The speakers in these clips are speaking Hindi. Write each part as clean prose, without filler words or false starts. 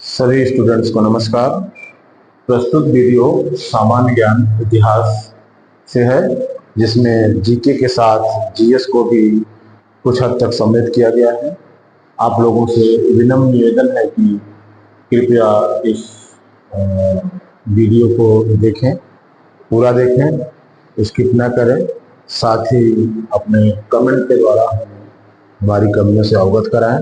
सभी स्टूडेंट्स को नमस्कार। प्रस्तुत वीडियो सामान्य ज्ञान इतिहास से है, जिसमें जीके के साथ जीएस को भी कुछ हद तक सम्मिलित किया गया है। आप लोगों से विनम्र निवेदन है कि कृपया इस वीडियो को देखें, पूरा देखें, स्किप ना करें। साथ ही अपने कमेंट के द्वारा हमारी कमियों से अवगत कराएं।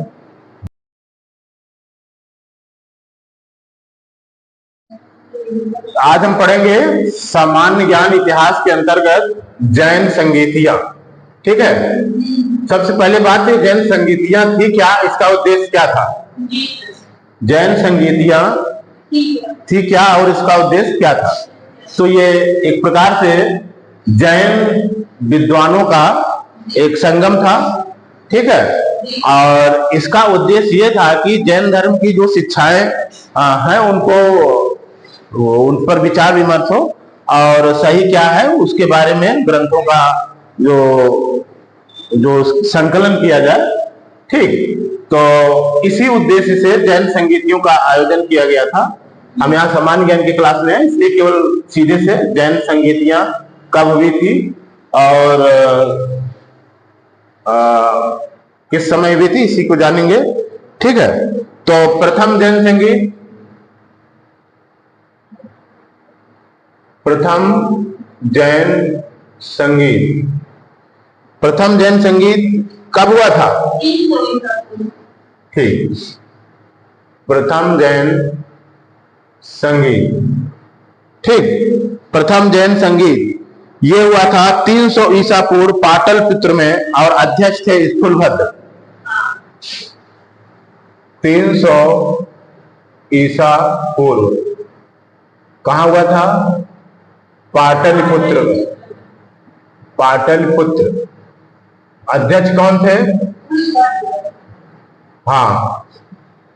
आज हम पढ़ेंगे सामान्य ज्ञान इतिहास के अंतर्गत जैन संगीतियां। ठीक है, सबसे पहले बात है जैन संगीतियां थी क्या, इसका उद्देश्य क्या था? जैन संगीतियां थी क्या और इसका उद्देश्य क्या था? तो ये एक प्रकार से जैन विद्वानों का एक संगम था। ठीक है, और इसका उद्देश्य ये था कि जैन धर्म की जो शिक्षाएं हैं उन पर विचार विमर्श हो और सही क्या है उसके बारे में ग्रंथों का जो संकलन किया जाए। ठीक, तो इसी उद्देश्य से जैन संगीतियों का आयोजन किया गया था। हम यहाँ सामान्य ज्ञान की क्लास में हैं, इसलिए केवल सीधे से जैन संगीतियां कब हुई थी और किस समय हुई थी इसी को जानेंगे। ठीक है, तो प्रथम जैन संगीत प्रथम जैन संगीत कब हुआ था? ठीक, प्रथम जैन संगीत, ठीक, प्रथम जैन संगीत ये हुआ था 300 ईसा पूर्व पाटलिपुत्र में और अध्यक्ष थे स्थूलभद्र। 300 ईसा पूर्व कहां हुआ था? पाटलिपुत्र। अध्यक्ष कौन थे? हाँ,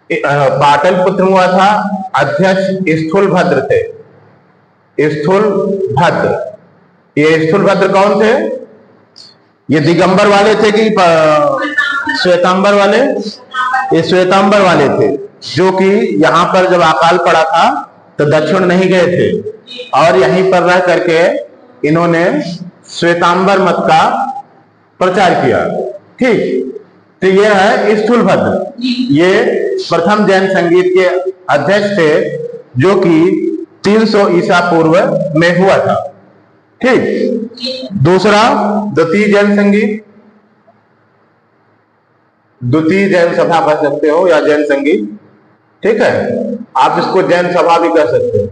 पाटलिपुत्र हुआ था, अध्यक्ष स्थूलभद्र थे। स्थूलभद्र, ये स्थूलभद्र कौन थे? ये दिगंबर वाले थे कि श्वेतांबर वाले? ये श्वेतांबर वाले थे, जो कि यहाँ पर जब अकाल पड़ा था तो दक्षिण नहीं गए थे और यहीं पर रह करके इन्होंने श्वेतांबर मत का प्रचार किया। ठीक, तो ये है स्थूलभद्र, ये प्रथम जैन संगीत के अध्यक्ष थे जो कि 300 ईसा पूर्व में हुआ था। ठीक, दूसरा द्वितीय जैन संगीत, द्वितीय जैन सभा कह सकते हो या जैन संगीत। ठीक है, आप इसको जैन सभा भी कह सकते हो।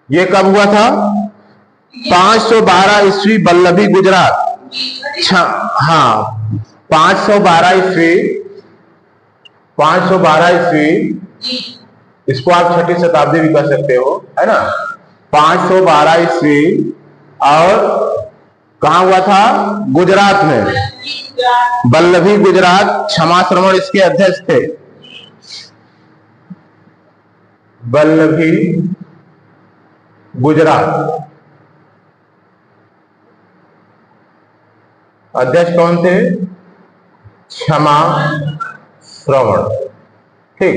ये कब हुआ था? 512 ईस्वी, वल्लभी गुजरात। हाँ, 512 ईस्वी, इसको आप छठी शताब्दी भी कह सकते हो, है ना। 512 ईस्वी और कहा हुआ था? गुजरात में, वल्लभी गुजरात। क्षमा श्रवण इसके अध्यक्ष थे। वल्लभी गुजरात अध्यक्ष कौन थे? क्षमा श्रवण। ठीक,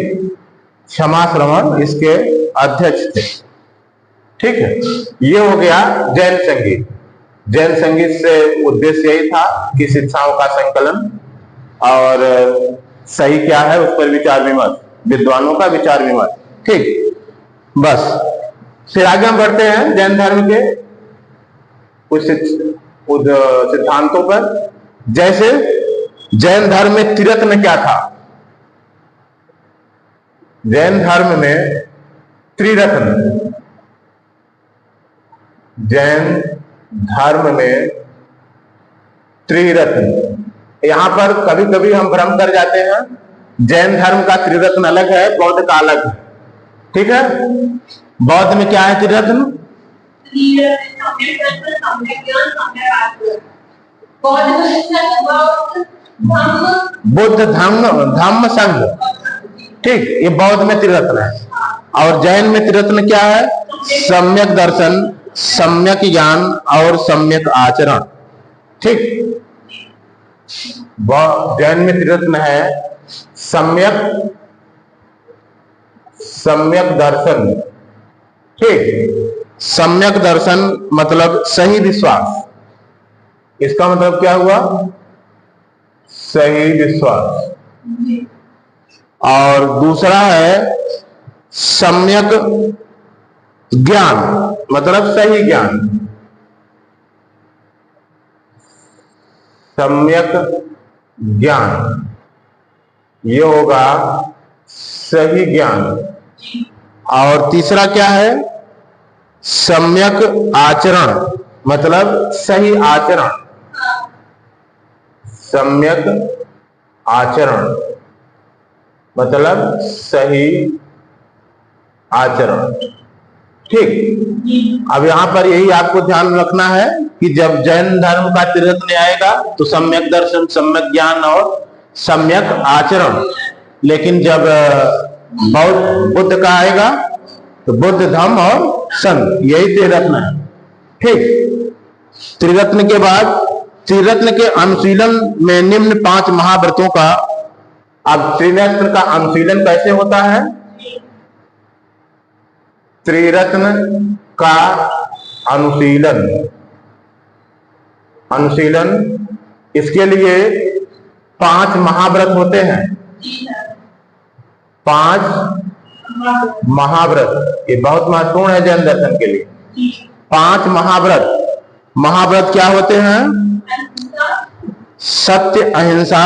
क्षमा श्रवण इसके अध्यक्ष थे। ठीक है, ये हो गया जैन संगीत। जैन संगीत से उद्देश्य यही था कि शिक्षाओं का संकलन और सही क्या है उस पर विचार विमर्श, विद्वानों का विचार विमर्श। ठीक, बस फिर आगे हम बढ़ते हैं जैन धर्म के कुछ सिद्धांतों पर। जैसे जैन धर्म में त्रिरत्न क्या था? जैन धर्म में त्रिरत्न, जैन धर्म में त्रिरत्न। यहां पर कभी कभी हम भ्रम कर जाते हैं, जैन धर्म का त्रिरत्न अलग है, बौद्ध का अलग है। ठीक है, बौद्ध में क्या है त्रिरत्न? बुद्ध, धम्म, संघ। ठीक, ये बौद्ध में त्रिरत्न है। और जैन में त्रिरत्न क्या है? सम्यक दर्शन, सम्यक ज्ञान और सम्यक आचरण। ठीक, जैन में त्रिरत्न है सम्यक सम्यक दर्शन। ठीक, सम्यक दर्शन मतलब सही विश्वास। इसका मतलब क्या हुआ? सही विश्वास। और दूसरा है सम्यक ज्ञान, मतलब सही ज्ञान। सम्यक ज्ञान ये होगा सही ज्ञान। और तीसरा क्या है? सम्यक आचरण, मतलब सही आचरण। सम्यक आचरण मतलब सही आचरण। ठीक, अब यहां पर यही आपको ध्यान रखना है कि जब जैन धर्म का त्रिरत्न आएगा तो सम्यक दर्शन, सम्यक ज्ञान और सम्यक आचरण। लेकिन जब बौद्ध बुद्ध का आएगा तो बुद्ध, धम्म और संघ, यही त्रिरत्न है। ठीक, त्रिरत्न के बाद त्रिरत्न के अनुशीलन में निम्न 5 महाव्रतों का। अब त्रिरत्न का अनुशीलन कैसे होता है? त्रिरत्न का अनुशीलन, इसके लिए 5 महाव्रत होते हैं। 5 महाव्रत, ये बहुत महत्वपूर्ण है जैन दर्शन के लिए। 5 महाव्रत क्या होते हैं? सत्य, अहिंसा,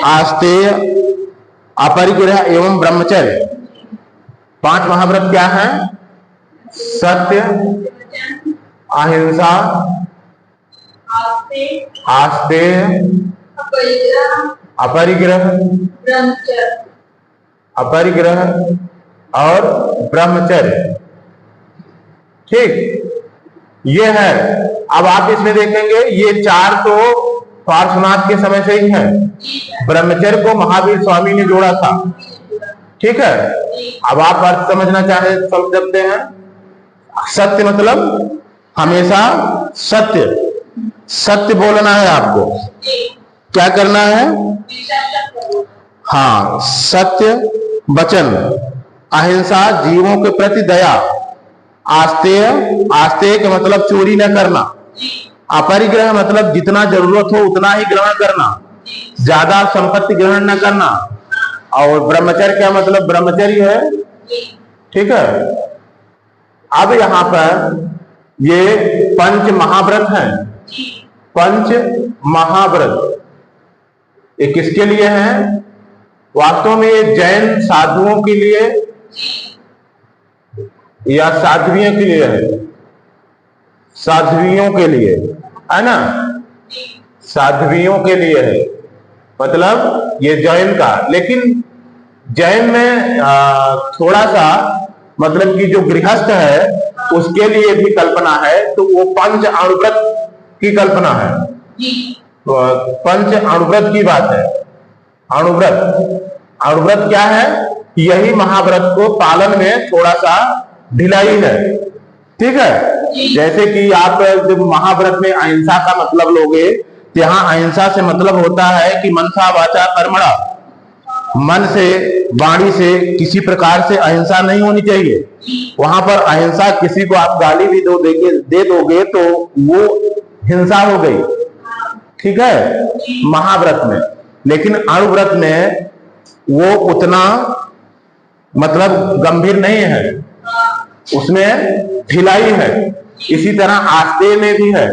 आस्तेय, अपरिग्रह एवं ब्रह्मचर्य। 5 महाव्रत क्या है? सत्य, अहिंसा, आस्तेय, अपरिग्रह और ब्रह्मचर्य। ठीक, ये है। अब आप इसमें देखेंगे ये 4 तो पार्श्वनाथ के समय से ही है। ब्रह्मचर्य को महावीर स्वामी ने जोड़ा था। ठीक है, अब आप अर्थ समझना चाहे समझ सकते हैं। सत्य मतलब हमेशा सत्य बोलना है आपको। क्या करना है? हाँ, सत्य वचन। अहिंसा, जीवों के प्रति दया। आस्तेय का मतलब चोरी न करना। अपरिग्रह मतलब जितना जरूरत हो उतना ही ग्रहण करना, ज्यादा संपत्ति ग्रहण न करना। और ब्रह्मचर्य क्या मतलब? ब्रह्मचर्य है। ठीक है, अब यहां पर ये 5 महाव्रत हैं। 5 महाव्रत ये किसके लिए हैं? वास्तव में ये जैन साधुओं के लिए या साध्वियों के लिए है। साध्वियों के लिए है ना, साध्वियों के लिए है, मतलब ये जैन का। लेकिन जैन में थोड़ा सा मतलब कि जो गृहस्थ है उसके लिए भी कल्पना है, तो वो 5 अणुव्रत की कल्पना है। तो 5 अणुव्रत की बात है। अणुव्रत क्या है? यही महाव्रत को पालन में थोड़ा सा ढिलाई है। ठीक है, जैसे कि आप जब महाव्रत में अहिंसा का मतलब लोगे, यहाँ अहिंसा से मतलब होता है कि मनसा वाचा कर्मणा, मन से, वाणी से किसी प्रकार से अहिंसा नहीं होनी चाहिए। वहां पर अहिंसा, किसी को आप गाली भी दे दोगे तो वो हिंसा हो गई। ठीक है, महाव्रत में। लेकिन अणुव्रत में वो उतना मतलब गंभीर नहीं है, उसमें ढिलाई है। इसी तरह आस्तेय में भी है,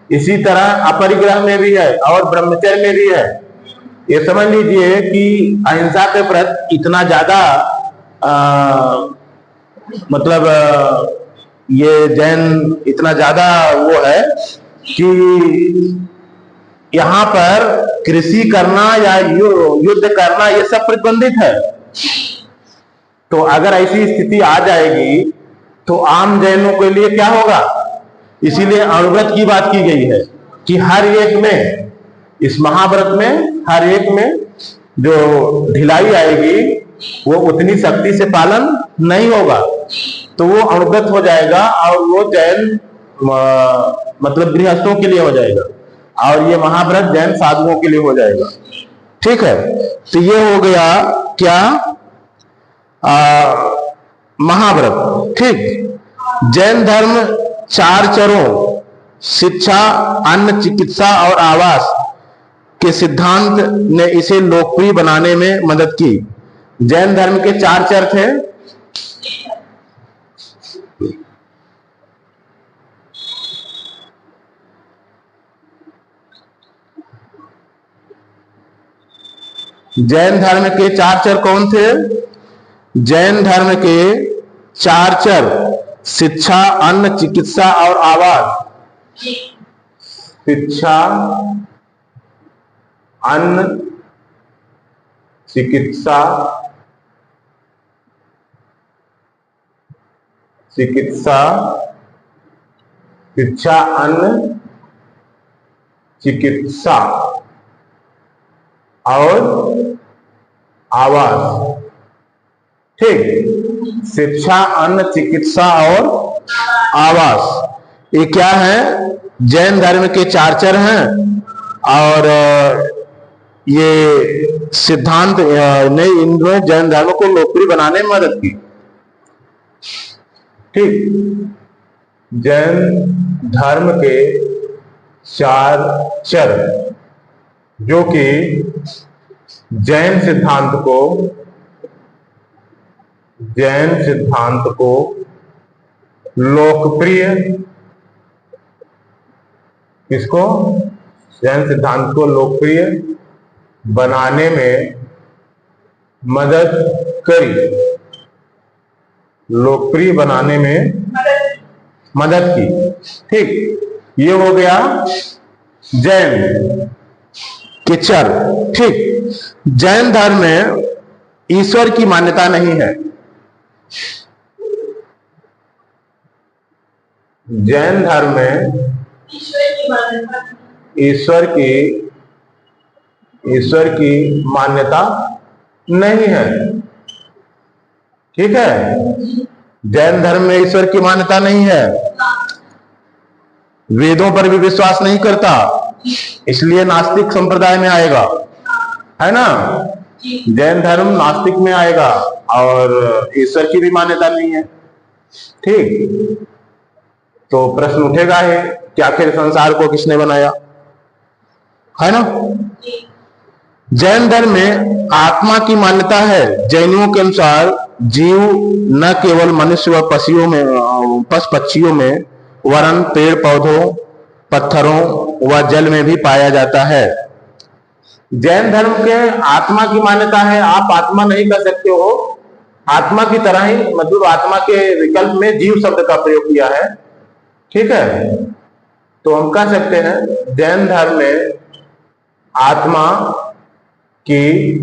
इसी तरह अपरिग्रह में भी है और ब्रह्मचर्य में भी है। ये समझ लीजिए कि अहिंसा के प्रति इतना ज्यादा मतलब ये जैन इतना ज्यादा वो है कि यहाँ पर कृषि करना या युद्ध करना ये सब प्रतिबंधित है। तो अगर ऐसी स्थिति आ जाएगी तो आम जैनों के लिए क्या होगा? इसीलिए अणुव्रत की बात की गई है कि हर एक में, इस महाव्रत में हर एक में जो ढिलाई आएगी वो उतनी शक्ति से पालन नहीं होगा, तो वो अणुव्रत हो जाएगा और वो जैन मतलब गृहस्थों के लिए हो जाएगा और ये महाव्रत जैन साधुओं के लिए हो जाएगा। ठीक है, तो ये हो गया क्या? महाव्रत। ठीक। जैन धर्म 4 चरों शिक्षा, अन्न, चिकित्सा और आवास के सिद्धांत ने इसे लोकप्रिय बनाने में मदद की। जैन धर्म के 4 चर थे। जैन धर्म के 4 चर कौन थे? जैन धर्म के 4 चर शिक्षा, अन्न, चिकित्सा और आवास। शिक्षा, अन्न, चिकित्सा, शिक्षा, अन्न, चिकित्सा और आवास। ठीक। शिक्षा, अन्न, चिकित्सा और आवास, ये क्या है? जैन धर्म के 4 चर हैं और ये सिद्धांत ने इन्होंने जैन धर्म को लोकप्रिय बनाने में मदद की। ठीक। जैन धर्म के 4 चर जो कि जैन सिद्धांत को लोकप्रिय, किसको? जैन सिद्धांत को लोकप्रिय बनाने में मदद करी, लोकप्रिय बनाने में मदद की। ठीक। ये हो गया जैन के चर। ठीक। जैन धर्म में ईश्वर की मान्यता नहीं है। जैन धर्म में ईश्वर की मान्यता नहीं है। ठीक है। जैन धर्म में ईश्वर की मान्यता नहीं है, वेदों पर भी विश्वास नहीं करता, इसलिए नास्तिक संप्रदाय में आएगा, है ना? जैन धर्म नास्तिक में आएगा और ईश्वर की भी मान्यता नहीं है। ठीक। तो प्रश्न उठेगा है कि आखिर संसार को किसने बनाया, है ना? जैन धर्म में आत्मा की मान्यता है। जैनियों के अनुसार जीव न केवल मनुष्य व पशु पक्षियों में वरन पेड़ पौधों, पत्थरों व जल में भी पाया जाता है। जैन धर्म के आत्मा की मान्यता है। आप आत्मा नहीं कर सकते हो, आत्मा की तरह ही, मतलब आत्मा के विकल्प में जीव शब्द का प्रयोग किया है। ठीक है। तो हम कह सकते हैं जैन धर्म में आत्मा की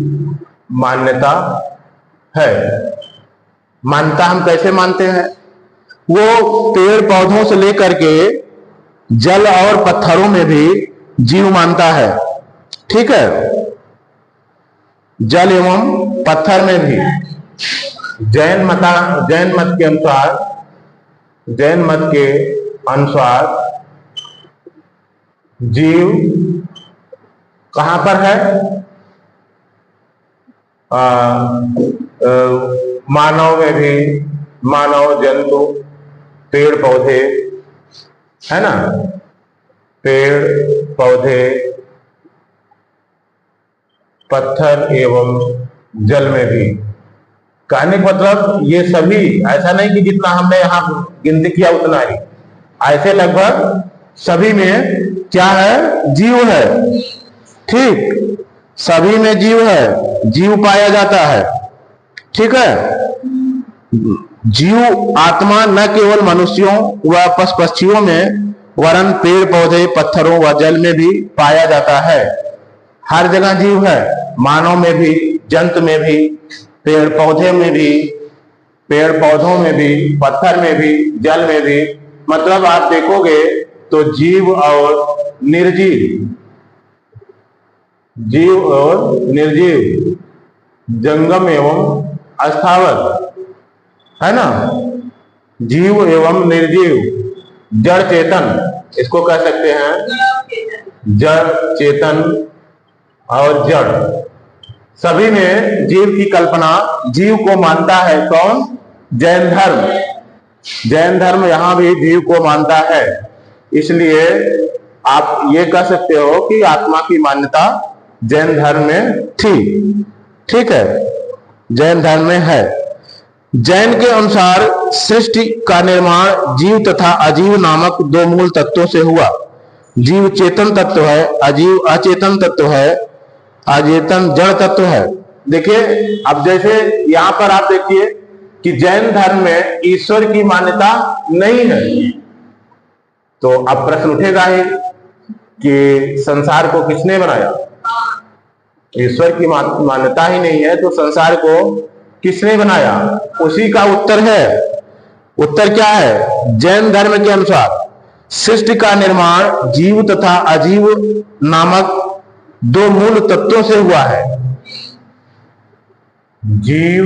मान्यता है। मानता हम कैसे मानते हैं? वो पेड़ पौधों से लेकर के जल और पत्थरों में भी जीव मानता है। ठीक है। जल एवं पत्थर में भी जैन मत के अनुसार जीव कहां पर है? मानव में भी, मानव, जंतु, पेड़ पौधे, है ना? पेड़ पौधे, पत्थर एवं जल में भी। कहने का मतलब ये सभी, ऐसा नहीं कि जितना हमने यहां गिनती किया उतना ही, ऐसे लगभग सभी में क्या है? जीव है। ठीक। सभी में जीव है, जीव पाया जाता है। ठीक है। जीव आत्मा न केवल मनुष्यों व पशु पक्षियों में वरन पेड़ पौधे, पत्थरों व जल में भी पाया जाता है। हर जगह जीव है, मानव में भी, जंतु में भी, पेड़ पौधे में भी, पेड़ पौधों में भी, पत्थर में भी, जल में भी। मतलब आप देखोगे तो जीव और निर्जीव, जीव और निर्जीव, जंगम एवं अस्थावर, है ना? जीव एवं निर्जीव, जड़ चेतन, इसको कह सकते हैं जड़ चेतन और जड़, सभी में जीव की कल्पना, जीव को मानता है कौन? जैन धर्म। जैन धर्म यहां भी जीव को मानता है, इसलिए आप ये कह सकते हो कि आत्मा की मान्यता जैन धर्म में थी। ठीक है, जैन धर्म में है। जैन के अनुसार सृष्टि का निर्माण जीव तथा अजीव नामक दो मूल तत्वों से हुआ। जीव चेतन तत्व है, अजीव अचेतन तत्व है, अचेतन जड़ तत्व है। देखिए, अब जैसे यहां पर आप देखिए कि जैन धर्म में ईश्वर की मान्यता नहीं है, तो अब प्रश्न उठेगा ही कि संसार को किसने बनाया? ईश्वर की मान्यता ही नहीं है तो संसार को किसने बनाया? उसी का उत्तर है। उत्तर क्या है? जैन धर्म के अनुसार सृष्टि का निर्माण जीव तथा अजीव नामक दो मूल तत्वों से हुआ है। जीव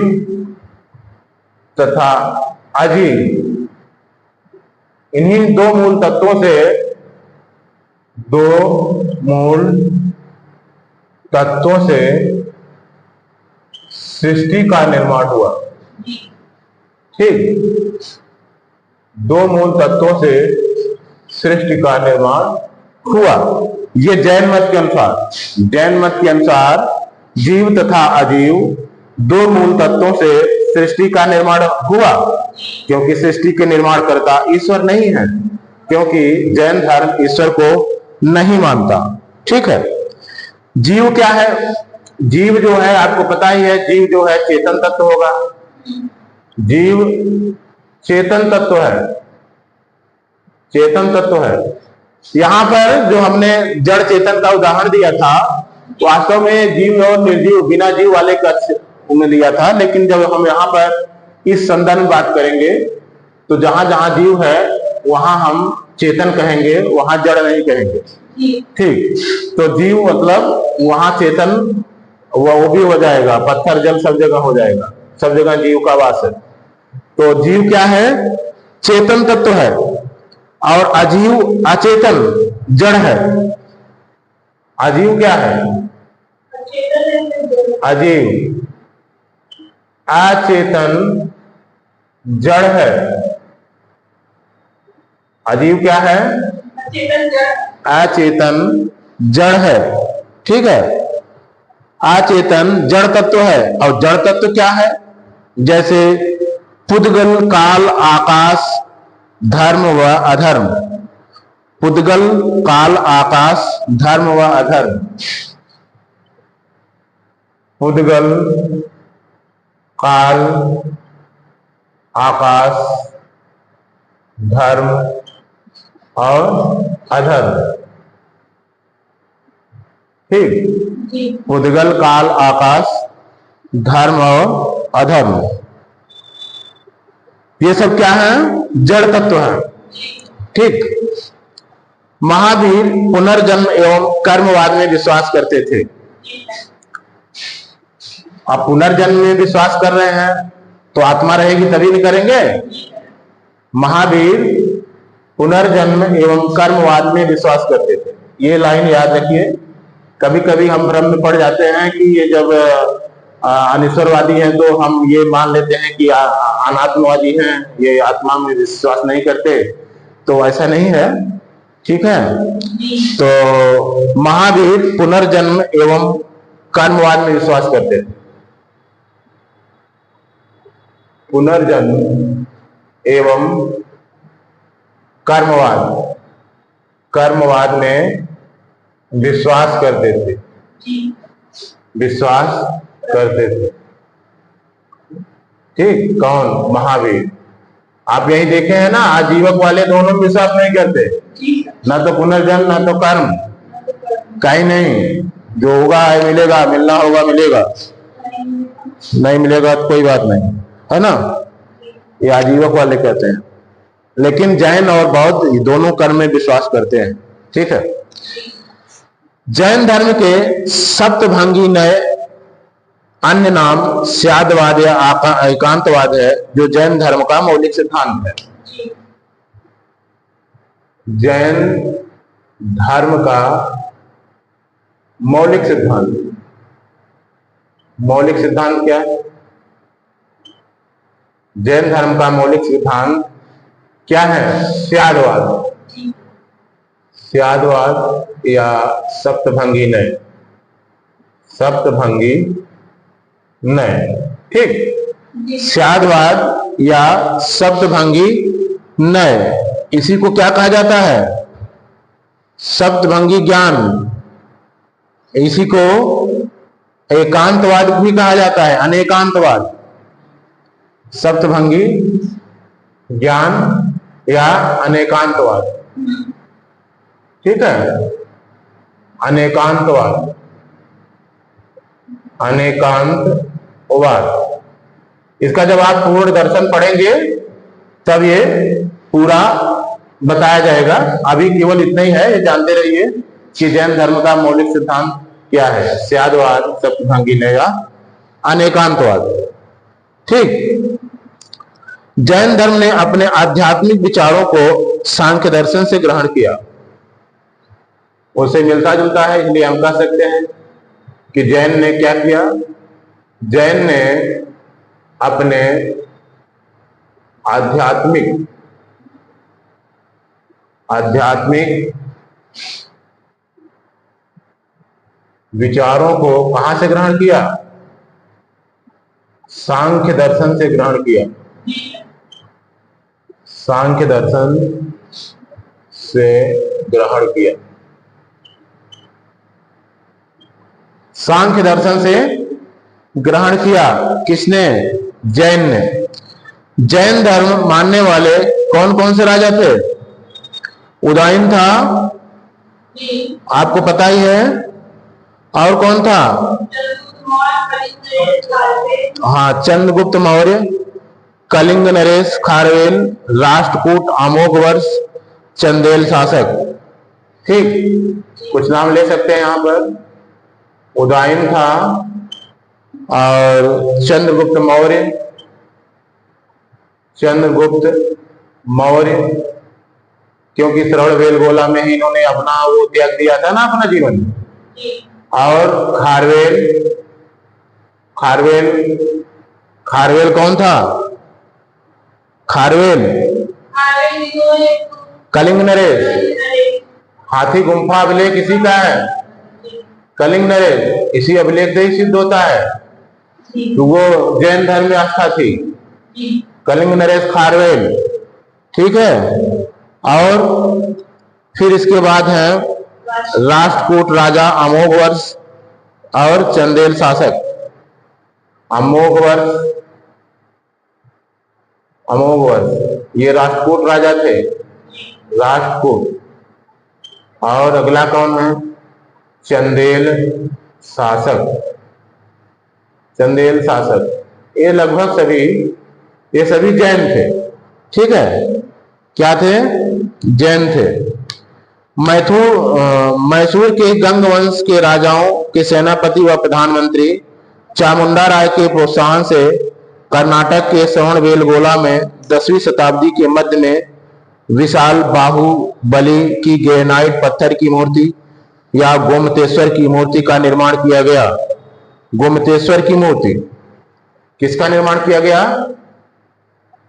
तथा अजीव, इन्हीं दो मूल तत्वों से, दो मूल तत्वों से सृष्टि का निर्माण हुआ। ठीक, दो मूल तत्वों से सृष्टि का निर्माण हुआ। ये जैन मत के अनुसार, जैन मत के अनुसार जीव तथा अजीव दो मूल तत्वों से सृष्टि का निर्माण हुआ, क्योंकि सृष्टि के निर्माण करता ईश्वर नहीं है, क्योंकि जैन धर्म ईश्वर को नहीं मानता। ठीक है, जीव क्या है? जीव जो है आपको पता ही है, जीव जो है चेतन तत्व होगा। जीव चेतन तत्व है, चेतन तत्व है। यहां पर जो हमने जड़ चेतन का उदाहरण दिया था, वास्तव में जीव और निर्जीव, बिना जीव वाले का में दिया था, लेकिन जब हम यहाँ पर इस संदर्भ में बात करेंगे तो जहां जहां जीव है वहां हम चेतन कहेंगे, वहां जड़ नहीं कहेंगे। ठीक, तो जीव मतलब वहां चेतन वो भी हो जाएगा, पत्थर जल सब जगह हो जाएगा, सब जगह जीव का वास है। तो जीव क्या है? चेतन तत्व है, और अजीव अचेतन जड़ है। अजीव क्या है? अजीव अचेतन जड़ है। अजीव क्या है? अचेतन जड़ है। ठीक है, अचेतन जड़ तत्व है। और जड़ तत्व क्या है? जैसे पुद्गल, काल, आकाश, धर्म व अधर्म। पुद्गल, काल, आकाश, धर्म व अधर्म। पुद्गल, काल, आकाश, धर्म और अधर्म। ठीक, पुद्गल, काल, आकाश, धर्म और अधर्म, ये सब क्या है? जड़ तत्व है। ठीक, महावीर पुनर्जन्म एवं कर्मवाद में विश्वास करते थे। आप पुनर्जन्म में विश्वास कर रहे हैं तो आत्मा रहेगी तभी नहीं करेंगे। महावीर पुनर्जन्म एवं कर्मवाद में विश्वास करते थे। ये लाइन याद रखिए। कभी कभी हम भ्रम में पड़ जाते हैं कि ये जब अनिश्वरवादी हैं तो हम ये मान लेते हैं कि अनात्मवादी हैं, ये आत्मा में विश्वास नहीं करते, तो ऐसा नहीं है। ठीक है, तो महावीर पुनर्जन्म एवं कर्मवाद में विश्वास करते थे। पुनर्जन्म एवं कर्मवाद, कर्मवाद में विश्वास करते थे, विश्वास करते थे। ठीक, कौन? महावीर। आप यही देखे हैं ना, आजीवक वाले दोनों विश्वास नहीं करते, ना तो पुनर्जन्म ना तो कर्म, कहीं नहीं। जो होगा है मिलेगा, मिलना होगा मिलेगा, नहीं मिलेगा तो कोई बात नहीं, है ना। ये आजीवक वाले कहते हैं। लेकिन जैन और बौद्ध दोनों कर्म में विश्वास करते हैं। ठीक है, जैन धर्म के सप्तभंगी नए अन्य नाम स्यादवाद या एकांतवाद है, जो जैन धर्म का मौलिक सिद्धांत है। जैन धर्म का मौलिक सिद्धांत, मौलिक सिद्धांत क्या है? जैन धर्म का मौलिक सिद्धांत क्या है? स्यादवाद, स्यादवाद या सप्तभंगी नय, सप्तभंगी नय। ठीक, स्यादवाद या सप्तभंगी नय, इसी को क्या कहा जाता है? सप्तभंगी ज्ञान। इसी को एकांतवाद भी कहा जाता है, अनेकांतवाद। सप्तभंगी ज्ञान या अनेकांतवाद, ठीक है, अनेकांतवाद, अनेकांतवाद। इसका जब आप पूर्ण दर्शन पढ़ेंगे तब ये पूरा बताया जाएगा। अभी केवल इतना ही है, ये जानते रहिए कि जैन धर्म का मौलिक सिद्धांत क्या है? स्यादवाद, सप्तभंगी नय या अनेकांतवाद। ठीक, जैन धर्म ने अपने आध्यात्मिक विचारों को सांख्य दर्शन से ग्रहण किया, उससे मिलता जुलता है, इसलिए हम कह सकते हैं कि जैन ने क्या किया? जैन ने अपने आध्यात्मिक विचारों को कहां से ग्रहण किया? सांख्य दर्शन से ग्रहण किया, सांख्य दर्शन से ग्रहण किया, सांख्य दर्शन से ग्रहण किया। किसने? जैन ने। जैन धर्म मानने वाले कौन कौन से राजा थे? उदयन था, आपको पता ही है, और कौन था? हाँ, चंद्रगुप्त मौर्य, कलिंग नरेश, खारवेल, राष्ट्रकूट, अमोघवर्ष, चंदेल शासक। ठीक, कुछ नाम ले सकते हैं यहां पर। उदयन था और चंद्रगुप्त मौर्य, चंद्रगुप्त मौर्य, क्योंकि श्रवण बेलगोला में ही इन्होंने अपना वो त्याग दिया था ना, अपना जीवन। और खारवेल, खारवेल, खारवेल कौन था? खारवेल कलिंग नरेश, हाथी गुंफा अभिलेख इसी का है, कलिंग नरेश, इसी अभिलेख से ही सिद्ध होता है तो वो जैन धर्म में आस्था थी। कलिंग नरेश, खारवेल, ठीक है। और फिर इसके बाद है राष्ट्रकूट राजा अमोघवर्ष और चंदेल शासक। अमोघवर्ष, अमोघवर्ष ये राष्ट्रकूट राजा थे, राष्ट्रकूट। और अगला कौन है? चंदेल शासक, चंदेल शासक। ये लगभग सभी, ये सभी जैन थे, ठीक है। क्या थे? जैन थे। मैसूर के गंग वंश के राजाओं के सेनापति व प्रधानमंत्री चामुंडा राय के प्रोत्साहन से कर्नाटक के श्रवणबेलगोला में 10वीं शताब्दी के मध्य में विशाल बाहुबली की ग्रेनाइट पत्थर की मूर्ति या गोमतेश्वर की मूर्ति का निर्माण किया गया। गोमतेश्वर की मूर्ति किसका निर्माण किया गया?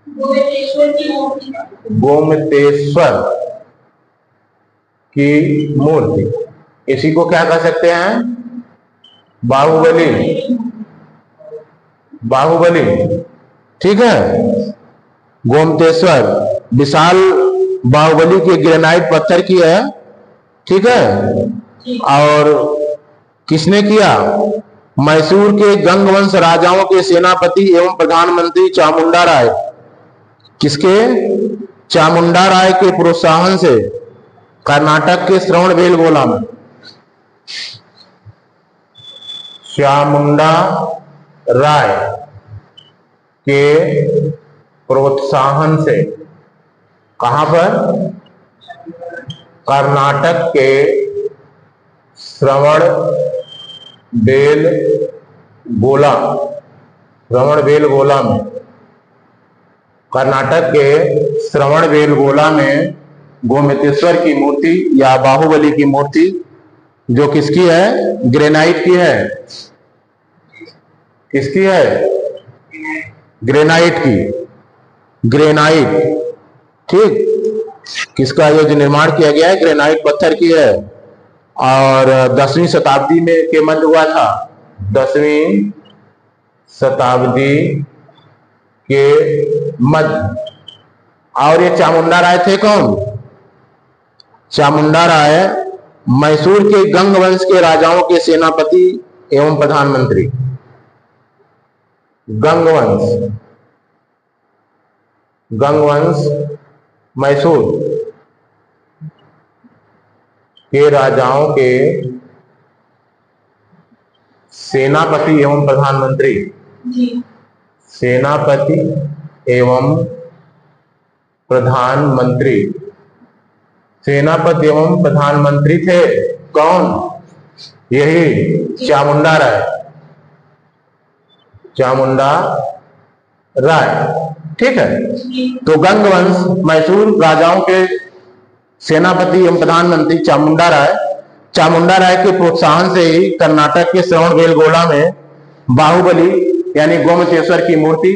गोमतेश्वर की मूर्ति। इसी को क्या कह सकते हैं? बाहुबली, बाहुबली, ठीक है। गोमतेश्वर विशाल बाहुबली के ग्रेनाइट पत्थर की है, ठीक है। और किसने किया? मैसूर के गंगवंश राजाओं के सेनापति एवं प्रधानमंत्री चामुंडा राय। किसके? चामुंडा राय के प्रोत्साहन से कर्नाटक के श्रवणबेलगोला में, चामुंडा राय के प्रोत्साहन से कहां पर? कर्नाटक के श्रवणबेलगोला, श्रवणबेलगोला में, कर्नाटक के श्रवणबेलगोला में गोमतेश्वर की मूर्ति या बाहुबली की मूर्ति, जो किसकी है? ग्रेनाइट की है, किसकी है? ग्रेनाइट की, ग्रेनाइट। ठीक, किसका ये जो निर्माण किया गया है ग्रेनाइट पत्थर की है। और 10वीं शताब्दी में के मध्य हुआ था, 10वीं शताब्दी के मध्य। और ये चामुंडा राय थे कौन? चामुंडा राय मैसूर के गंग वंश के राजाओं के सेनापति एवं प्रधानमंत्री। गंग वंश, गंग वंश मैसूर के राजाओं के सेनापति एवं प्रधानमंत्री, सेनापति एवं प्रधानमंत्री, सेनापति एवं प्रधानमंत्री थे कौन? यही चामुंडा राय, चामुंडा राय। ठीक है, तो गंग वंश मैसूर राजाओं के सेनापति एवं प्रधानमंत्री चामुंडा राय, चामुंडा राय के प्रोत्साहन से ही कर्नाटक के श्रवणबेलगोला में बाहुबली यानी गोमतेश्वर की मूर्ति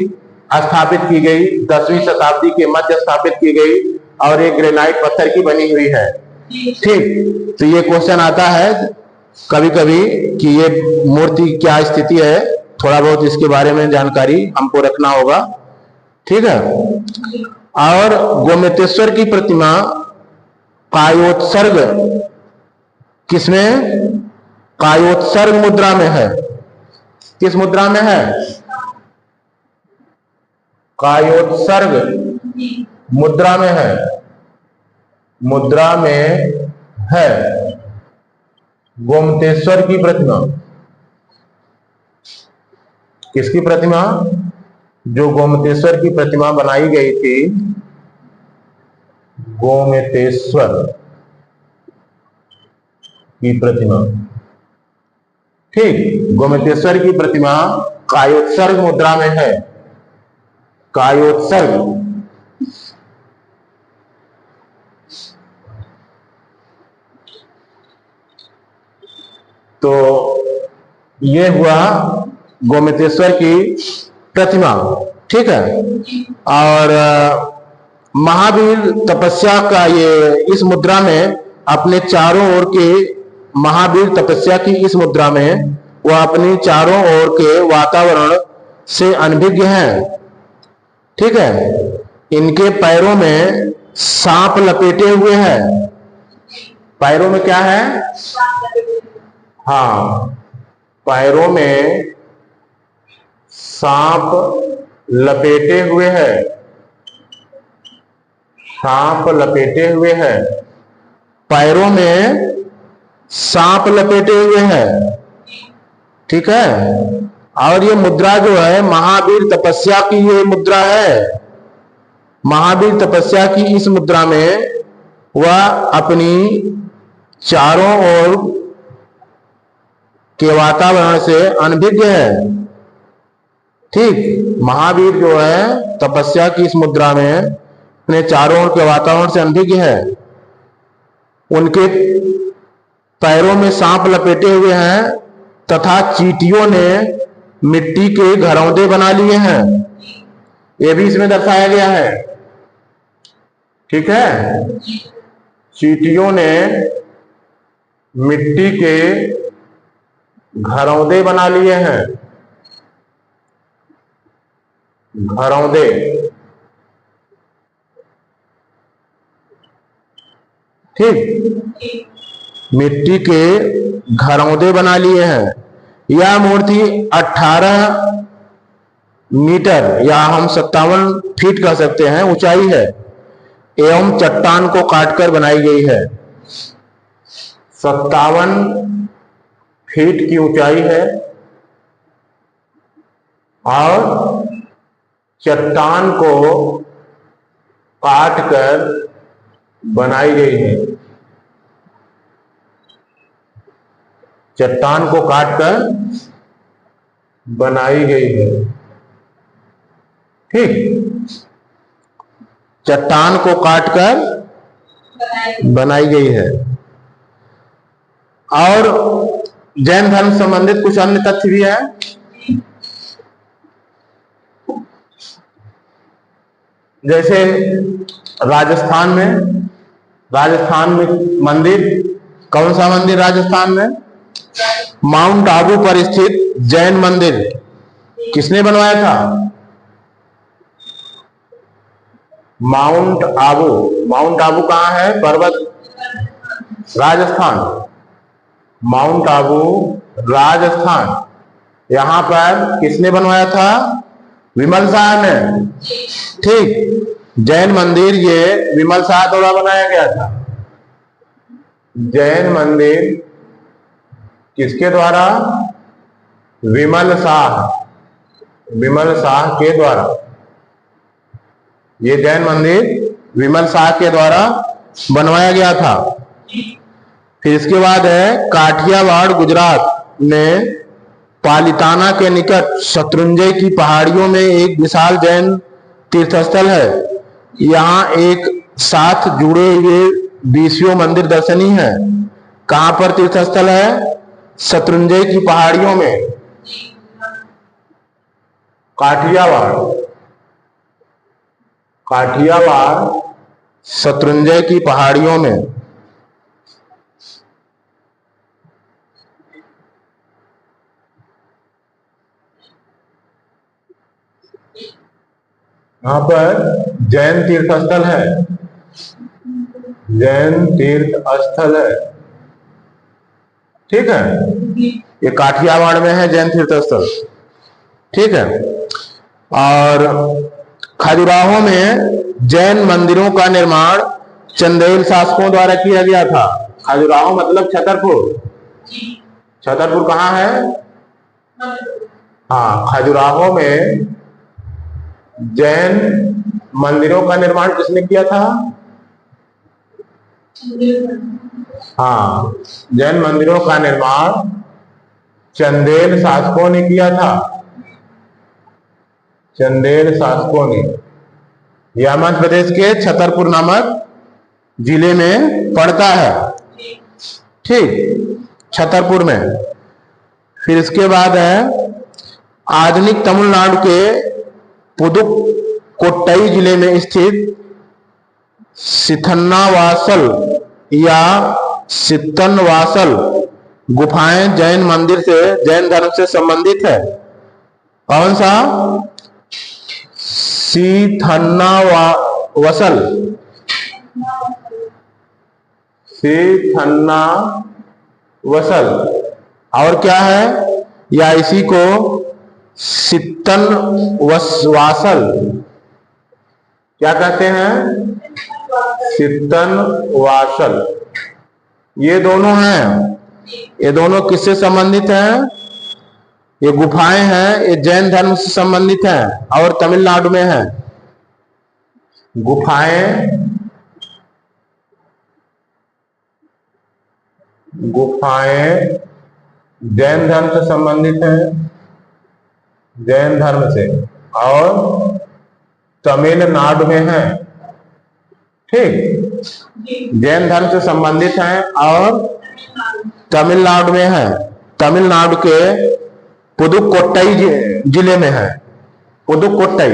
स्थापित की गई, 10वीं शताब्दी के मध्य स्थापित की गई और एक ग्रेनाइट पत्थर की बनी हुई है। ठीक, तो ये क्वेश्चन आता है कभी कभी कि ये मूर्ति क्या स्थिति है, थोड़ा बहुत इसके बारे में जानकारी हमको रखना होगा। ठीक है, और गोमतेश्वर की प्रतिमा कायोत्सर्ग किसमें? कायोत्सर्ग मुद्रा में है। किस मुद्रा में है? कायोत्सर्ग मुद्रा में है, मुद्रा में है गोमतेश्वर की प्रतिमा। किसकी प्रतिमा? जो गोमतेश्वर की प्रतिमा बनाई गई थी, गोमतेश्वर की प्रतिमा। ठीक, गोमतेश्वर की प्रतिमा कायोत्सर्ग मुद्रा में है, कायोत्सर्ग। तो ये हुआ गोमतेश्वर की प्रतिमा। ठीक है, और महावीर तपस्या का ये इस मुद्रा में अपने चारों ओर के महावीर तपस्या की इस मुद्रा में वह अपनी चारों ओर के वातावरण से अनभिज्ञ हैं। ठीक है, इनके पैरों में सांप लपेटे हुए हैं। पैरों में क्या है? हाँ, पैरों में सांप लपेटे हुए हैं, सांप लपेटे हुए हैं, पैरों में सांप लपेटे हुए हैं। ठीक है, और ये मुद्रा जो है महावीर तपस्या की ये मुद्रा है। महावीर तपस्या की इस मुद्रा में वह अपनी चारों ओर के वातावरण से अनभिज्ञ है। ठीक, महावीर जो है तपस्या की इस मुद्रा में अपने चारों ओर के वातावरण से अनभिज्ञ है। उनके पैरों में सांप लपेटे हुए हैं तथा चींटियों ने मिट्टी के घरौंदे बना लिए हैं। यह भी इसमें दर्शाया गया है। ठीक है, चींटियों ने मिट्टी के घरौंदे बना लिए हैं, घरौंदे। ठीक, मिट्टी के घरौंदे बना लिए हैं। यह मूर्ति 18 मीटर या हम 57 फीट कह सकते हैं ऊंचाई है एवं चट्टान को काटकर बनाई गई है। 57 फीट की ऊंचाई है और चट्टान को काटकर बनाई गई है। चट्टान को काटकर बनाई गई है। ठीक, चट्टान को काटकर बनाई गई है। और जैन धर्म संबंधित कुछ अन्य तथ्य भी है। जैसे राजस्थान में मंदिर, कौन सा मंदिर राजस्थान में? माउंट आबू पर स्थित जैन मंदिर किसने बनवाया था? माउंट आबू कहाँ है? पर्वत, राजस्थान। माउंट आबू राजस्थान, यहां पर किसने बनवाया था? विमल शाह ने। ठीक, जैन मंदिर ये विमल शाह द्वारा बनाया गया था। जैन मंदिर किसके द्वारा? विमल शाह के द्वारा। ये जैन मंदिर विमल शाह के द्वारा बनवाया गया था। फिर इसके बाद है काठियावाड़ गुजरात में पालिताना के निकट शत्रुंजय की पहाड़ियों में एक विशाल जैन तीर्थस्थल है। यहाँ एक साथ जुड़े हुए 20 मंदिर दर्शनीय है। कहां पर तीर्थस्थल है? शत्रुंजय की पहाड़ियों में, काठियावाड़ शत्रुंजय की पहाड़ियों में। यहां पर जैन तीर्थस्थल है, ठीक है। ये काठियावाड़ में है जैन तीर्थस्थल, ठीक है। और खजुराहो में जैन मंदिरों का निर्माण चंदेल शासकों द्वारा किया गया था। खजुराहो मतलब छतरपुर कहाँ है? हाँ, खजुराहो में जैन मंदिरों का निर्माण किसने किया था? हाँ, जैन मंदिरों का निर्माण चंदेल शासकों ने किया था। यह मध्य प्रदेश के छतरपुर नामक जिले में पड़ता है, ठीक, छतरपुर में। फिर इसके बाद है आधुनिक तमिलनाडु के पुदुकोट्टई जिले में स्थित सिथन्नावासल या सित्तनवासल गुफाएं जैन धर्म से संबंधित है। कौन सा? सिथन्नावसल और क्या है? या इसी को सित्तनवासल क्या कहते हैं? सित्तनवासल। ये दोनों हैं, ये दोनों किससे संबंधित हैं? ये गुफाएं हैं, ये जैन धर्म से संबंधित हैं और तमिलनाडु में है। गुफाएं जैन धर्म से संबंधित हैं, जैन धर्म से, और तमिलनाडु में है, ठीक। जैन धर्म से संबंधित हैं और तमिलनाडु में है। तमिलनाडु के पुदुकोट्टई जिले में है। पुदुकोट्टई,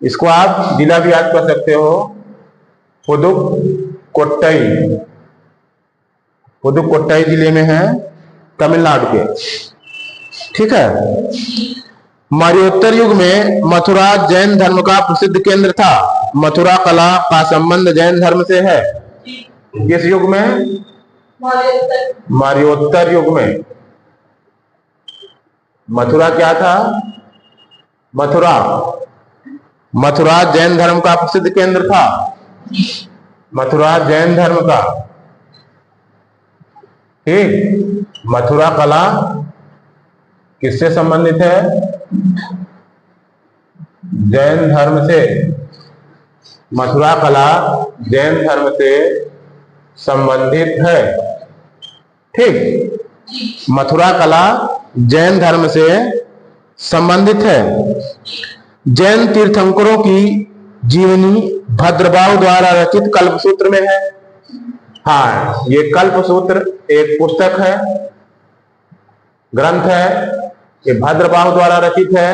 इसको आप जिला भी याद कर सकते हो। पुदुकोट्टई जिले में है, तमिलनाडु के, ठीक है। मौर्योत्तर युग में मथुरा जैन धर्म का प्रसिद्ध केंद्र था। मथुरा कला का संबंध जैन धर्म से है। किस युग में? मौर्योत्तर युग में। मथुरा क्या था? मथुरा जैन धर्म का प्रसिद्ध केंद्र था। मथुरा जैन धर्म का, ठीक। मथुरा कला किससे संबंधित है? जैन धर्म से। मथुरा कला जैन धर्म से संबंधित है, ठीक। मथुरा कला जैन धर्म से संबंधित है। जैन तीर्थंकरों की जीवनी भद्रबाहु द्वारा रचित कल्पसूत्र में है। हाँ, ये कल्पसूत्र एक पुस्तक है, ग्रंथ है, ये भद्रबाहु द्वारा रचित है।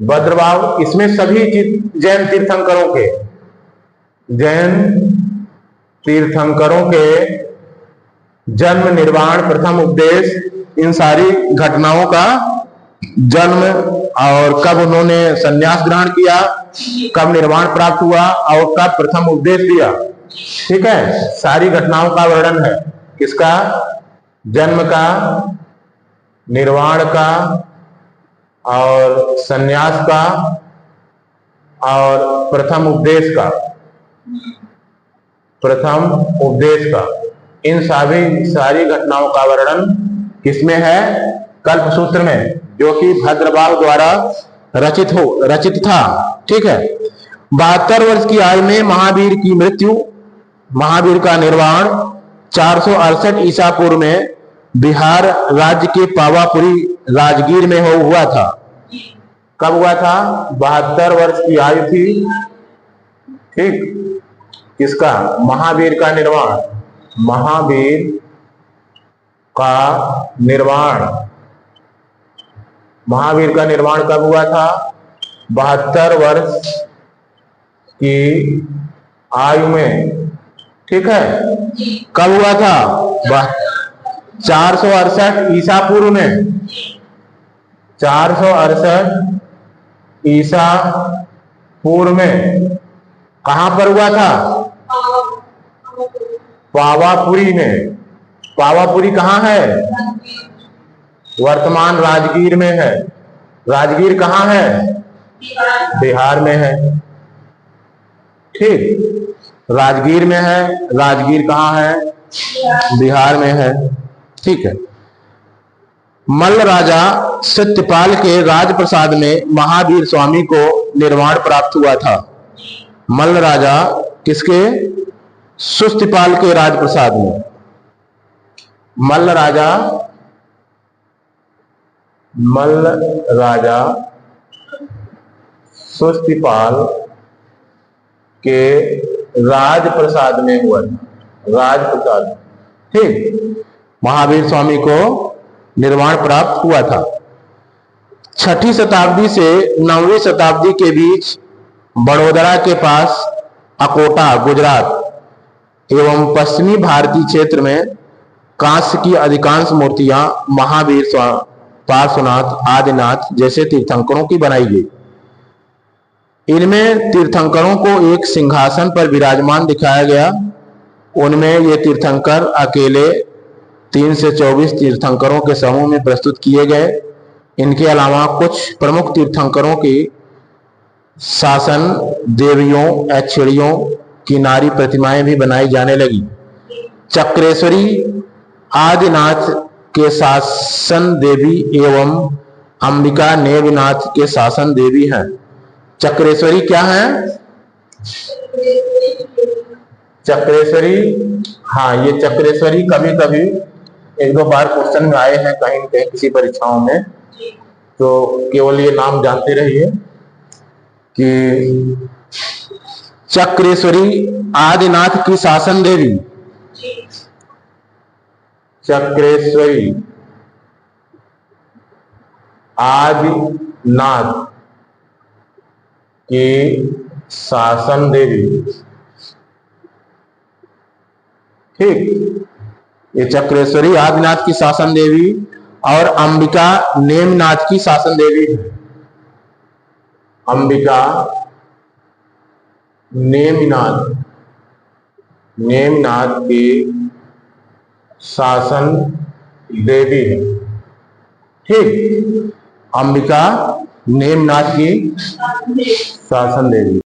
भद्रभाव, इसमें सभी जैन तीर्थंकरों के जन्म, निर्वाण, प्रथम उपदेश, इन सारी घटनाओं का जन्म और कब उन्होंने संन्यास ग्रहण किया, कब निर्वाण प्राप्त हुआ और कब प्रथम उपदेश दिया, ठीक है, सारी घटनाओं का वर्णन है। किसका? जन्म का, निर्वाण का और संन्यास का और प्रथम उपदेश का, इन सारी घटनाओं का वर्णन किसमें है? कल्प सूत्र में, जो कि भद्रभाव द्वारा रचित था, ठीक है। 72 वर्ष की आयु में महावीर की मृत्यु, महावीर का निर्वाण 468 ईसा पूर्व में बिहार राज्य के पावापुरी राजगीर में हुआ था। कब हुआ था? 72 वर्ष की आयु थी, ठीक। किसका? महावीर का निर्वाण, महावीर का निर्वाण कब हुआ था? 72 वर्ष की आयु में, ठीक है। कब हुआ था? 468 ईसा पूर्व में, 468 ईसा पूर्व में। कहां पर हुआ था? पावापुरी में। पावापुरी कहां है? वर्तमान राजगीर में है। राजगीर कहां है? बिहार में है, ठीक। राजगीर में है। राजगीर कहां है? बिहार में है, ठीक है। मल्ल राजा सत्यपाल के राजप्रसाद में महावीर स्वामी को निर्वाण प्राप्त हुआ था। मल्ल राजा किसके? सत्यपाल के राजप्रसाद में। मल्ल राजा सत्यपाल के राजप्रसाद में हुआ था, राजप्रसाद, ठीक। महावीर स्वामी को निर्वाण प्राप्त हुआ था। 6ठी शताब्दी से 9वीं शताब्दी के बीच बड़ोदरा के पास अकोटा, गुजरात एवं पश्चिमी भारतीय क्षेत्र में कांस्य की अधिकांश मूर्तियां महावीर, पार्श्वनाथ, आदिनाथ जैसे तीर्थंकरों की बनाई गई। इनमें तीर्थंकरों को एक सिंहासन पर विराजमान दिखाया गया। उनमें ये तीर्थंकर अकेले 3 से 24 तीर्थंकरों के समूह में प्रस्तुत किए गए। इनके अलावा कुछ प्रमुख तीर्थंकरों की शासन देवियों, ऐच्छिणियों की नारी प्रतिमाएं भी बनाई जाने लगी। चक्रेश्वरी आदिनाथ के शासन देवी एवं अंबिका नेमिनाथ के शासन देवी हैं। चक्रेश्वरी क्या है? चक्रेश्वरी, हाँ, ये चक्रेश्वरी कभी कभी 1-2 बार क्वेश्चन में आए हैं कहीं कहीं किसी परीक्षाओं में, तो केवल ये नाम जानते रहिए कि चक्रेश्वरी आदिनाथ की शासन देवी, चक्रेश्वरी आदिनाथ की शासन देवी, ठीक। ये चक्रेश्वरी आदिनाथ की शासन देवी और अंबिका नेमिनाथ की शासन देवी है। अंबिका नेमिनाथ की शासन देवी है, ठीक। अंबिका नेमिनाथ की शासन देवी।